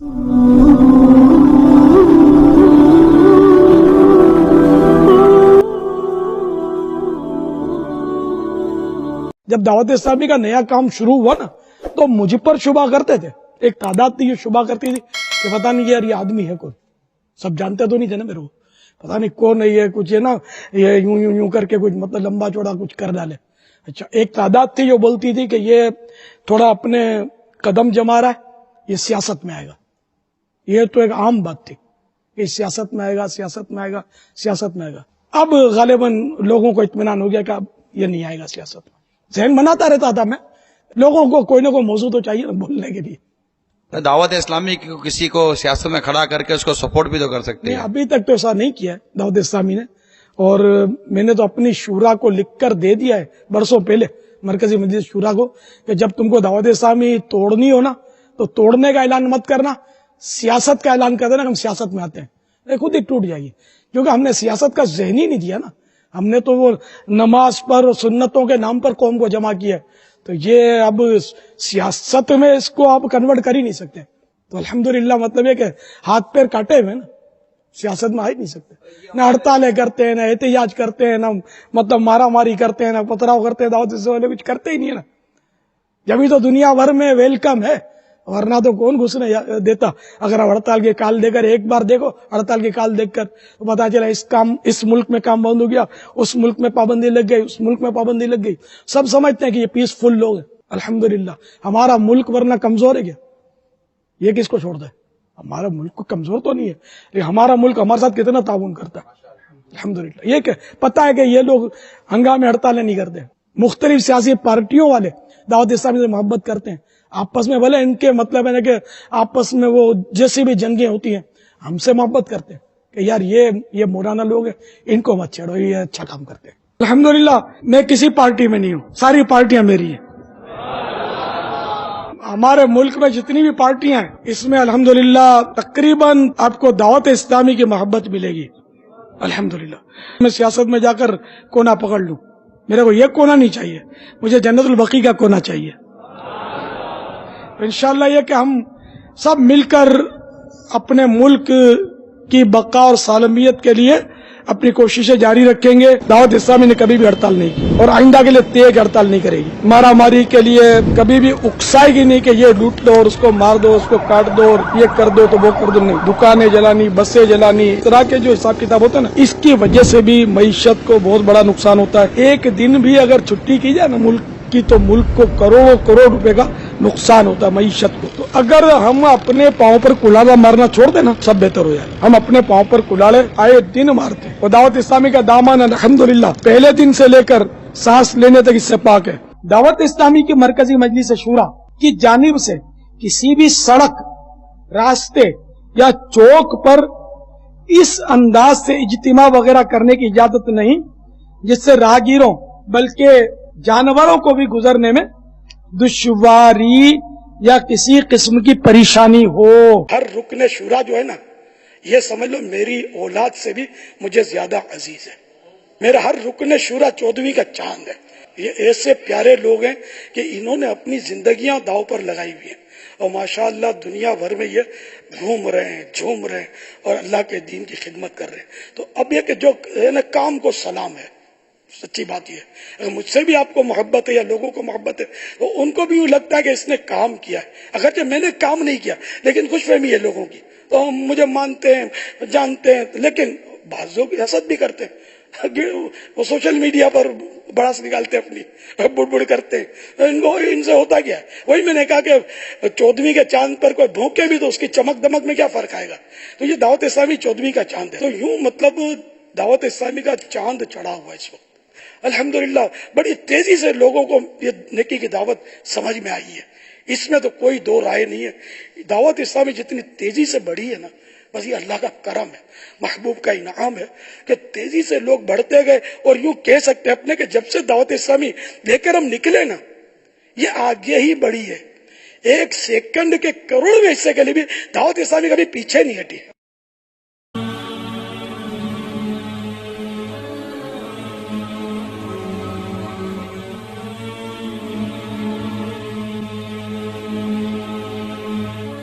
جب دعوت اسلامی کا نیا کام شروع ہوا نا تو مجھ پر شبہ کرتے تھے. ایک تعداد تھی جو شبہ کرتی تھی کہ پتہ نہیں یار یہ آدمی ہے کون. سب جانتے تو نہیں تھے نا میرے کو, پتہ نہیں کون ہے یہ, کچھ ہے نا یہ یوں کر کے کچھ مطلب لمبا چوڑا کچھ کر ڈالے. اچھا, ایک تعداد تھی جو بولتی تھی کہ یہ تھوڑا اپنے قدم جما رہا ہے, یہ سیاست میں آئے گا. یہ تو ایک عام بات تھی کہ سیاست میں آئے گا, سیاست میں آئے گا, سیاست میں آئے گا. اب غالباً لوگوں کو اطمینان ہو گیا کہ اب یہ نہیں آئے گا سیاست میں. ذہن بناتا رہتا تھا میں, لوگوں کو کوئی نہ کوئی موضوع تو چاہیے نا بولنے کے لیے. دعوت اسلامی کو کسی کو سیاست میں کھڑا کر کے اس کو سپورٹ بھی تو کر سکتے ہیں. ابھی تک تو ایسا نہیں کیا ہے دعوت اسلامی نے, اور میں نے تو اپنی شورا کو لکھ کر دے دیا ہے برسوں پہلے, مرکزی مجلس شورا کو, کہ جب تم کو دعوت اسلامی توڑنی ہو نا تو توڑنے کا اعلان مت کرنا, سیاست کا اعلان کر دینا کہ ہم سیاست میں آتے ہیں. خود ہی ٹوٹ جائیے, کیونکہ ہم نے سیاست کا ذہن ہی نہیں دیا نا. ہم نے تو وہ نماز پر سنتوں کے نام پر قوم کو جمع کیا ہے, تو یہ اب سیاست میں اس کو آپ کنورٹ کر ہی نہیں سکتے. تو الحمدللہ مطلب یہ کہ ہاتھ پیر کاٹے ہوئے نا, سیاست میں آ ہی نہیں سکتے. نہ ہڑتالیں کرتے ہیں, نہ احتجاج کرتے ہیں, نہ مطلب مارا ماری کرتے ہیں, نہ پتھراؤ کرتے ہیں. دعوت سے والے کچھ کرتے ہی نہیں ہے نا. جبھی تو دنیا بھر میں ویلکم ہے, ورنہ تو کون گھسنے دیتا. اگر آپ ہڑتال کے کال دے کر ایک بار دیکھو, ہڑتال کے کال دیکھ کر تو پتا چلا اس ملک میں کام بند ہو گیا, اس ملک میں پابندی لگ گئی, اس ملک میں پابندی لگ گئی. سب سمجھتے ہیں کہ یہ پیسفل لوگ ہیں. الحمدللہ ہمارا ملک ورنہ کمزور ہے کیا؟ یہ کس کو چھوڑتا ہے؟ ہمارا ملک کو کمزور تو نہیں ہے, لیکن ہمارا ملک ہمارے ساتھ کتنا تعاون کرتا ہے. الحمدللہ یہ کہ پتا ہے کہ یہ لوگ ہنگامے ہڑتالیں نہیں کرتے. مختلف سیاسی پارٹیوں والے دعوت اسلامی سے محبت کرتے ہیں. آپس میں بھلے ان کے مطلب ہے کہ آپس میں وہ جیسی بھی جنگیں ہوتی ہیں, ہم سے محبت کرتے ہیں کہ یار یہ مولانا لوگ ہیں, ان کو مت چھیڑو, یہ اچھا کام کرتے ہیں. الحمدللہ میں کسی پارٹی میں نہیں ہوں, ساری پارٹیاں میری ہیں. ہمارے ملک میں جتنی بھی پارٹیاں ہیں اس میں الحمدللہ تقریباً آپ کو دعوت اسلامی کی محبت ملے گی. الحمدللہ میں سیاست میں جا کر کونا پکڑ لوں, میرے کو یہ کونا نہیں چاہیے, مجھے جنت البقیع کا کونا چاہیے. انشاءاللہ یہ کہ ہم سب مل کر اپنے ملک کی بقا اور سالمیت کے لیے اپنی کوششیں جاری رکھیں گے. دعوت اسلامی نے کبھی بھی ہڑتال نہیں کی اور آئندہ کے لیے تیز ہڑتال نہیں کرے گی. مارا ماری کے لیے کبھی بھی اکسائے گی نہیں کہ یہ لوٹ لو اور اس کو مار دو, اس کو کاٹ دو اور یہ کر دو تو وہ کر دو. نہیں, دکانیں جلانی, بسیں جلانی, اس طرح کے جو حساب کتاب ہوتا ہے نا, اس کی وجہ سے بھی معیشت کو بہت بڑا نقصان ہوتا ہے. ایک دن بھی اگر چھٹی کی جائے نا ملک کی تو ملک کو کروڑوں روپے کا نقصان ہوتا ہے معیشت کو. تو اگر ہم اپنے پاؤں پر کلاڑا مارنا چھوڑ دیں نا سب بہتر ہو جائے. ہم اپنے پاؤں پر کلاڑے آئے دن مارتے ہیں, اور دعوت اسلامی کا دامن الحمدللہ پہلے دن سے لے کر سانس لینے تک اس سے پاک ہے. دعوت اسلامی کی مرکزی مجلس شورا کی جانب سے کسی بھی سڑک, راستے یا چوک پر اس انداز سے اجتماع وغیرہ کرنے کی اجازت نہیں جس سے راہگیروں بلکہ جانوروں کو بھی گزرنے میں دشواری یا کسی قسم کی پریشانی ہو. ہر رکن شورا جو ہے نا, یہ سمجھ لو میری اولاد سے بھی مجھے زیادہ عزیز ہے. میرا ہر رکن شورا 14ویں کا چاند ہے. یہ ایسے پیارے لوگ ہیں کہ انہوں نے اپنی زندگیاں داؤ پر لگائی ہوئی ہیں, اور ماشاءاللہ دنیا بھر میں یہ گھوم رہے ہیں, جھوم رہے ہیں اور اللہ کے دین کی خدمت کر رہے ہیں. تو اب یہ کہ جو کام کو سلام ہے, سچی بات یہ ہے. اگر مجھ سے بھی آپ کو محبت ہے یا لوگوں کو محبت ہے تو ان کو بھی لگتا ہے کہ اس نے کام کیا ہے, اگرچہ میں نے کام نہیں کیا لیکن خوش فہمی ہے لوگوں کی, تو ہم مجھے مانتے ہیں, جانتے ہیں. لیکن بعض لوگ حسد بھی کرتے ہیں, وہ سوشل میڈیا پر بڑاس نکالتے ہیں, اپنی بڑ کرتے ہیں. ان سے ہوتا کیا ہے؟ وہی میں نے کہا کہ 14ویں کے چاند پر کوئی بھونکے بھی تو اس کی چمک دمک میں کیا فرق آئے گا. تو یہ دعوت اسلامی 14ویں کا چاند ہے. تو یوں مطلب دعوت اسلامی کا چاند چڑھا ہوا ہے اس وقت. الحمدللہ بڑی تیزی سے لوگوں کو یہ نیکی کی دعوت سمجھ میں آئی ہے, اس میں تو کوئی دو رائے نہیں ہے. دعوت اسلامی جتنی تیزی سے بڑھی ہے نا, بس یہ اللہ کا کرم ہے, محبوب کا انعام ہے کہ تیزی سے لوگ بڑھتے گئے. اور یوں کہہ سکتے ہیں اپنے کہ جب سے دعوت اسلامی لے کر ہم نکلے نا, یہ آگے ہی بڑھی ہے. ایک سیکنڈ کے کروڑویں حصے کے لیے بھی دعوت اسلامی کبھی پیچھے نہیں ہٹی.